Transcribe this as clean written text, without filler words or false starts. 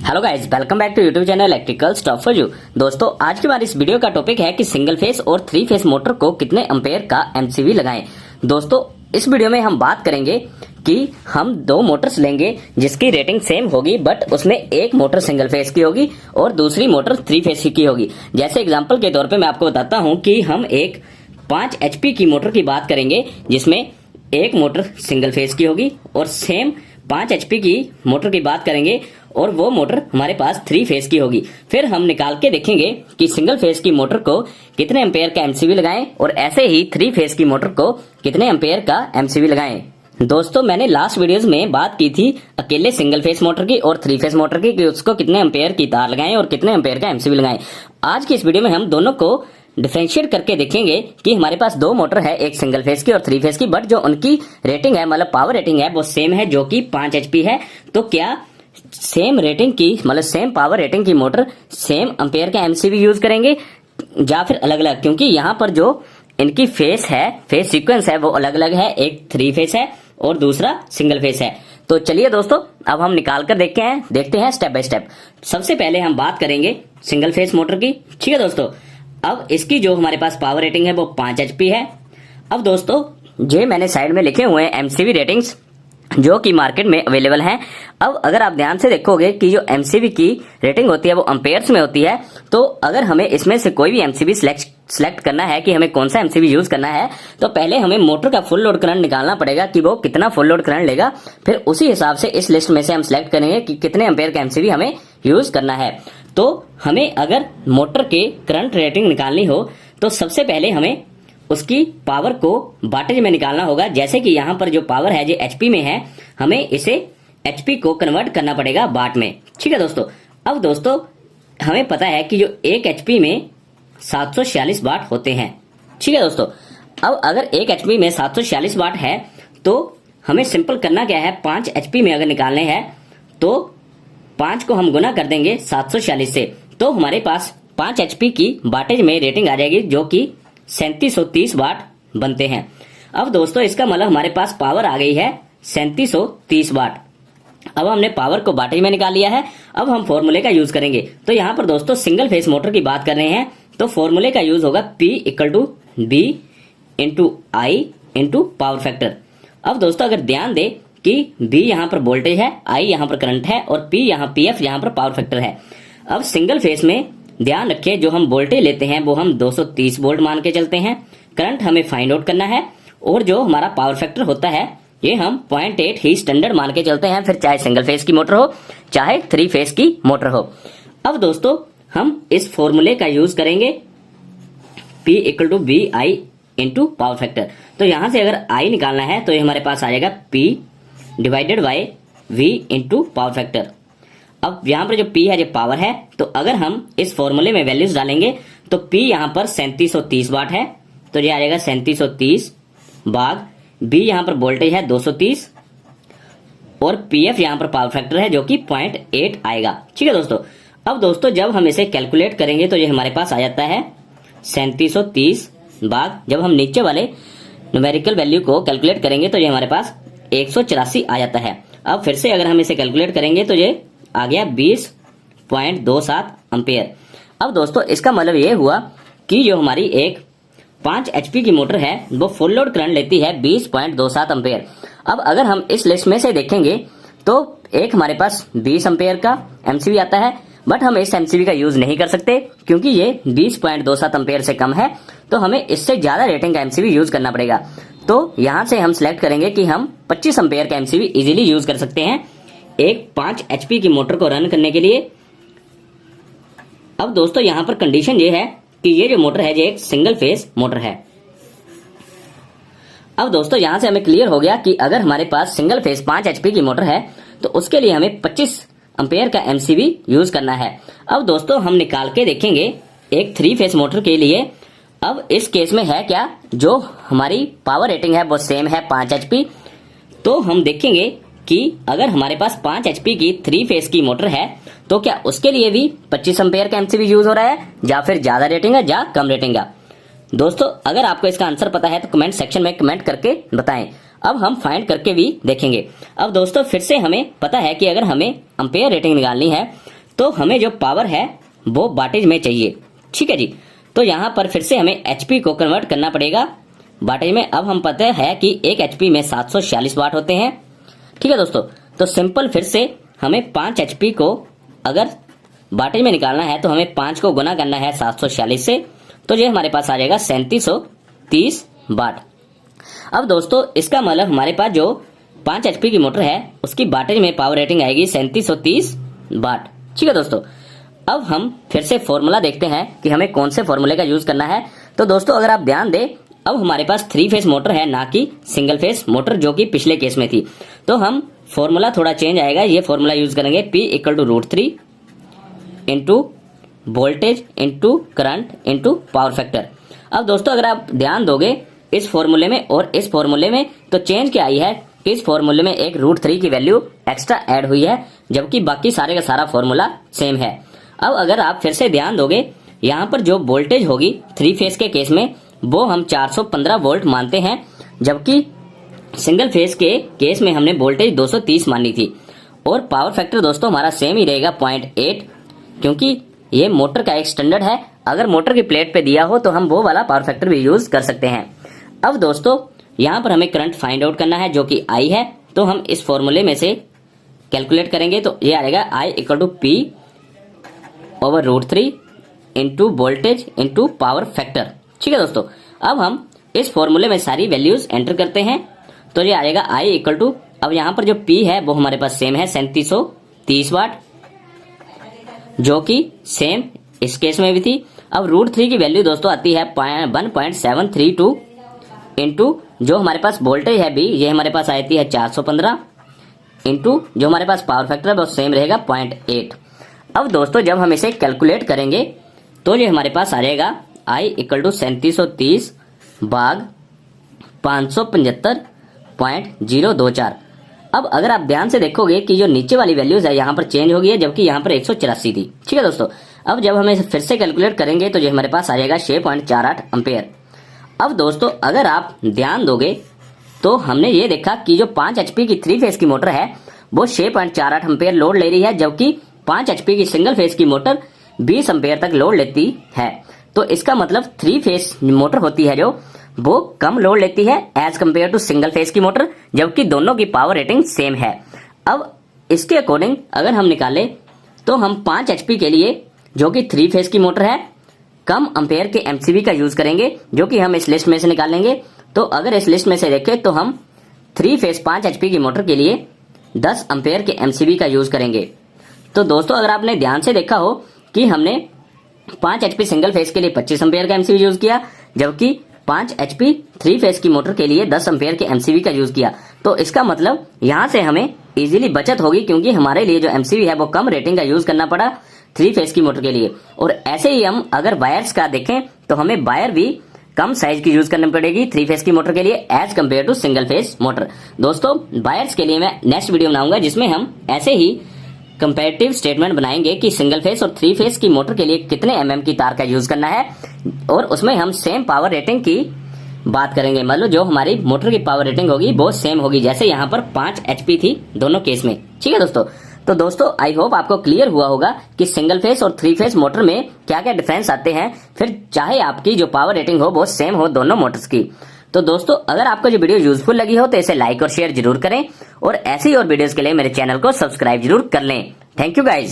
Hello guys, welcome back to YouTube channel electrical stuff for you. दोस्तों, आज की हमारी इस वीडियो का टॉपिक है कि सिंगल फेस और थ्री फेस मोटर को कितने एम्पेयर का एमसीवी लगाएं। दोस्तों, इस वीडियो में हम बात करेंगे कि हम दो मोटर्स लेंगे जिसकी रेटिंग सेम होगी, बट उसमें एक मोटर सिंगल फेस की होगी और दूसरी मोटर थ्री फेस की होगी। जैसे एग्जाम्पल के तौर पर मैं आपको बताता हूं कि हम एक 5 HP की मोटर की बात करेंगे जिसमें एक मोटर सिंगल फेस की होगी और सेम 5 HP की मोटर की बात करेंगे और वो मोटर हमारे पास 3 फेस की होगी। फिर हम निकाल के देखेंगे कि सिंगल फेस की मोटर को कितने एम्पेयर का एमसीवी लगाएं और ऐसे ही 3 फेस की मोटर को कितने एम्पेयर का एमसीवी लगाएं। दोस्तों, मैंने लास्ट वीडियोस में बात की थी अकेले सिंगल फेस मोटर की और 3 फेस मोटर की कि उसको कितने एम्पेयर की तार लगाएं और कितने एम्पेयर का एमसीवी लगाएं। आज की इस वीडियो में हम दोनों को डिफरेंशिएट करके देखेंगे कि हमारे पास दो मोटर है, एक सिंगल फेस की और 3 फेस की, बट जो उनकी रेटिंग है मतलब पावर रेटिंग है वो सेम है जो कि 5 HP है। तो क्या सेम रेटिंग की मतलब सेम पावर रेटिंग की मोटर सेम एम्पेयर का एमसीवी यूज करेंगे या फिर अलग अलग? क्योंकि यहाँ पर जो इनकी फेस सीक्वेंस है वो अलग अलग है, एक 3 फेस है और दूसरा सिंगल फेस है। तो चलिए दोस्तों, अब हम निकाल कर देखते हैं स्टेप बाय स्टेप। सबसे पहले हम बात करेंगे सिंगल फेस मोटर की। ठीक है दोस्तों, अब इसकी जो हमारे पास पावर रेटिंग है वो 5 HP है। अब दोस्तों, जो मैंने साइड में लिखे हुए हैं एमसीवी रेटिंग्स जो कि मार्केट में अवेलेबल हैं। अब अगर आप ध्यान से देखोगे कि जो एमसीवी की रेटिंग होती है वो एम्पेयर्स में होती है, तो अगर हमें इसमें से कोई भी एमसीवी सिलेक्ट करना है कि हमें कौन सा एमसीवी यूज करना है, तो पहले हमें मोटर का फुल लोड करंट निकालना पड़ेगा कि वो कितना फुल लोड करंट लेगा। फिर उसी हिसाब से इस लिस्ट में से हम सिलेक्ट करेंगे कि कितने एम्पेयर का एमसीवी हमें यूज करना है। तो हमें अगर मोटर के करंट रेटिंग निकालनी हो तो सबसे पहले हमें उसकी पावर को वाटेज में निकालना होगा। जैसे कि यहाँ पर जो पावर है जो HP में है, हमें इसे HP को कन्वर्ट करना पड़ेगा वाट में। ठीक है दोस्तों, अब दोस्तों हमें पता है कि जो 1 HP में 746 वाट होते हैं। ठीक है दोस्तों, अब अगर 1 HP में 746 वाट है तो हमें सिंपल करना क्या है, 5 HP में अगर निकालने हैं तो 5 को हम गुना कर देंगे 746 से, तो हमारे पास 5 HP की वाटेज में रेटिंग आ जाएगी जो कि 3730 वाट बनते हैं। अब दोस्तों इसका मतलब हमारे पास पावर आ गई है 3730 वाट। अब हमने पावर को वाटेज में निकाल लिया है। अब हम फॉर्मूले का यूज करेंगे। तो यहाँ पर दोस्तों सिंगल फेस मोटर की बात कर रहे हैं तो फॉर्मूले का यूज होगा P = B × I × power factor. अब दोस्तों अगर ध्यान दे कि B यहाँ पर वोल्टेज है, I यहाँ पर करंट है और P यहाँ PF यहाँ पर पावर फैक्टर है। अब सिंगल फेस में ध्यान रखिए जो हम वोल्टेज लेते हैं वो हम 230 वोल्ट मान के चलते हैं। करंट हमें फाइंड आउट करना है और जो हमारा पावर फैक्टर होता है ये हम 0.8 ही स्टैंडर्ड मान के चलते हैं, फिर चाहे सिंगल फेस की मोटर हो चाहे 3 फेस की मोटर हो। अब दोस्तों हम इस फॉर्मूले का यूज करेंगे P = BI × पावर फैक्टर। तो यहां से अगर I निकालना है तो ये हमारे पास आ जाएगा P / V × पावर फैक्टर। अब यहाँ पर जो P है जो पावर है, तो अगर हम इस फॉर्मूले में वैल्यूज डालेंगे तो P यहाँ पर 3730 वाट है तो ये आ जाएगा 3730 भाग B यहाँ पर वोल्टेज है 230 और PF यहाँ पर पावर फैक्टर है जो कि 0.8 आएगा। ठीक है दोस्तों, अब दोस्तों जब हम इसे कैलकुलेट करेंगे तो ये हमारे पास आ जाता है 3730 भाग, जब हम नीचे वाले न्यूमेरिकल वैल्यू को कैलकुलेट करेंगे तो ये हमारे पास 184 आ जाता है। अब फिर से अगर हम इसे कैलकुलेट करेंगे तो ये आ गया 20.27 एम्पेयर। अब दोस्तों इसका मतलब ये हुआ कि जो हमारी एक 5 HP की मोटर है वो फुल लोड करंट लेती है 20.27 एम्पेयर। अब अगर हम इस लिस्ट में से देखेंगे तो एक हमारे पास 20 एम्पेयर का एमसीवी आता है, बट हम इस एमसीवी का यूज नहीं कर सकते क्योंकि ये 20.27 एम्पेयर से कम है, तो हमें इससे ज्यादा रेटिंग का एमसीवी यूज करना पड़ेगा। तो यहां से हम सिलेक्ट करेंगे कि हम 25 एम्पेयर का एमसीवी इजीली यूज कर सकते हैं एक 5 HP की मोटर को रन करने के लिए। अब दोस्तों यहां पर कंडीशन ये है कि ये जो मोटर है ये एक सिंगल फेस मोटर है। अब दोस्तों यहां से हमें क्लियर हो गया कि अगर हमारे पास सिंगल फेस 5 HP की मोटर है तो उसके लिए हमें 25 एम्पेयर का एमसीवी यूज करना है। अब दोस्तों हम निकाल के देखेंगे एक 3 फेस मोटर के लिए। अब इस केस में है क्या, जो हमारी पावर रेटिंग है वो सेम है 5 HP। तो हम देखेंगे कि अगर हमारे पास 5 HP की 3 फेस की मोटर है तो क्या उसके लिए भी 25 एम्पेयर का एमसीवी यूज हो रहा है या फिर ज्यादा रेटिंग है या कम रेटिंग है। दोस्तों अगर आपको इसका आंसर पता है तो कमेंट सेक्शन में कमेंट करके बताएं। अब हम फाइंड करके भी देखेंगे। अब दोस्तों फिर से हमें पता है कि अगर हमें एम्पेयर रेटिंग निकालनी है तो हमें जो पावर है वो वाटेज में चाहिए। ठीक है जी, तो यहाँ पर फिर से हमें एचपी को कन्वर्ट करना पड़ेगा वाटेज में। अब हम पता है कि एक एचपी में 746 वाट होते हैं। ठीक है दोस्तों, तो सिंपल फिर से हमें 5 एचपी को अगर वाटेज में निकालना है तो हमें 5 को गुना करना है 746 से, तो ये हमारे पास आ जाएगा 3730 वाट। अब दोस्तों इसका मतलब हमारे पास जो 5 एचपी की मोटर है उसकी वाटेज में पावर रेटिंग आएगी 3730 वाट। ठीक है दोस्तों, अब हम फिर से फॉर्मूला देखते हैं कि हमें कौन से फॉर्मूले का यूज करना है। तो दोस्तों अगर आप ध्यान दें, अब हमारे पास 3 फेस मोटर है, ना कि सिंगल फेस मोटर जो कि पिछले केस में थी। तो हम फॉर्मूला थोड़ा चेंज आएगा, ये फॉर्मूला यूज करेंगे P = √3 into voltage into current into power factor. अब दोस्तों अगर आप ध्यान दोगे इस फॉर्मूले में और इस फॉर्मूले में, तो चेंज क्या आई है कि इस फॉर्मूले में एक √3 की वैल्यू एक्स्ट्रा ऐड हुई है, जबकि बाकी सारे का सारा फॉर्मूला सेम है। अब अगर आप फिर से ध्यान दोगे, यहाँ पर जो वोल्टेज होगी 3 फेस के केस में वो हम 415 वोल्ट मानते हैं, जबकि सिंगल फेस के केस में हमने वोल्टेज 230 मानी थी। और पावर फैक्टर दोस्तों हमारा सेम ही रहेगा 0.8, क्योंकि ये मोटर का एक स्टैंडर्ड है। अगर मोटर की प्लेट पे दिया हो तो हम वो वाला पावर फैक्टर भी यूज कर सकते हैं। अब दोस्तों यहाँ पर हमें करंट फाइंड आउट करना है जो कि I है, तो हम इस फॉर्मूले में से कैलकुलेट करेंगे तो ये आएगा I = P/√3 into voltage into power factor. ठीक है दोस्तों, अब हम इस फॉर्मूले में सारी वैल्यूज एंटर करते हैं, तो ये आएगा I = अब यहाँ पर जो P है वो हमारे पास सेम है 3730 वाट, जो कि सेम इस केस में भी थी। अब √3 की वैल्यू दोस्तों आती है 1.732 इंटू जो हमारे पास वोल्टेज है भी, ये हमारे पास आती है 415 इंटू जो हमारे पास पावर फैक्टर है वो सेम रहेगा 0.8। अब दोस्तों जब हम इसे कैलकुलेट करेंगे तो ये हमारे पास आ जाएगा I = 3730 भाग 575.024। अब अगर आप ध्यान से देखोगे कि जो नीचे वाली वैल्यूज है यहाँ पर चेंज हो गई है, जबकि यहाँ पर 184 थी। ठीक है दोस्तों, अब जब हम इसे फिर से कैलकुलेट करेंगे तो ये हमारे पास आ जाएगा 6.48 एम्पेयर। अब दोस्तों अगर आप ध्यान दोगे तो हमने ये देखा कि जो 5 एचपी की 3 फेस की मोटर है वो 6.48 एम्पेयर लोड ले रही है, जबकि 5 एचपी की सिंगल फेस की मोटर 20 एम्पेयर तक लोड लेती है। तो इसका मतलब 3 फेस मोटर होती है जो वो कम लोड लेती है as compare to single phase की मोटर, जबकि दोनों की पावर रेटिंग सेम है। अब इसके अकॉर्डिंग अगर हम निकाले तो हम 5 एचपी के लिए जो कि 3 फेस की मोटर है कम एम्पेयर के एमसीबी का यूज करेंगे, जो कि हम इस लिस्ट में से निकालेंगे। तो अगर इस लिस्ट में से देखें तो हम 3 फेस 5 एचपी की मोटर के लिए 10 एम्पेयर के एमसीबी का यूज करेंगे। तो दोस्तों अगर आपने ध्यान से देखा हो कि हमने 5 एचपी सिंगल फेस के लिए 25 एम्पेयर का एमसीबी यूज किया, जबकि 5 एचपी 3 फेस की मोटर के लिए 10 एम्पेयर के एमसीबी का यूज किया। तो इसका मतलब यहाँ से हमें इजीली बचत होगी, क्योंकि हमारे लिए जो एमसीबी है वो कम रेटिंग का यूज करना पड़ा 3 फेस की मोटर के लिए। और ऐसे ही हम अगर वायर्स का देखें तो हमें वायर भी कम साइज की यूज करनी पड़ेगी 3 फेस की मोटर के लिए as compare to single phase motor. दोस्तों वायर्स के लिए मैं नेक्स्ट वीडियो बनाऊंगा, जिसमें हम ऐसे ही कंपैरेटिव स्टेटमेंट बनाएंगे कि सिंगल फेस और 3 फेस की मोटर के लिए कितने एमएम की तार का यूज करना है, और उसमें हम सेम पावर रेटिंग की बात करेंगे। मतलब जो हमारी मोटर की पावर रेटिंग होगी वो सेम होगी, जैसे यहाँ पर 5 एचपी थी दोनों केस में। ठीक है दोस्तों, तो दोस्तों आई होप आपको क्लियर हुआ होगा कि सिंगल फेस और 3 फेस मोटर में क्या क्या डिफरेंस आते हैं, फिर चाहे आपकी जो पावर रेटिंग हो वो सेम हो दोनों मोटर्स की। तो दोस्तों अगर आपको जो वीडियो यूजफुल लगी हो तो इसे लाइक और शेयर जरूर करें, और ऐसी और वीडियोस के लिए मेरे चैनल को सब्सक्राइब जरूर कर लें। Thank you guys.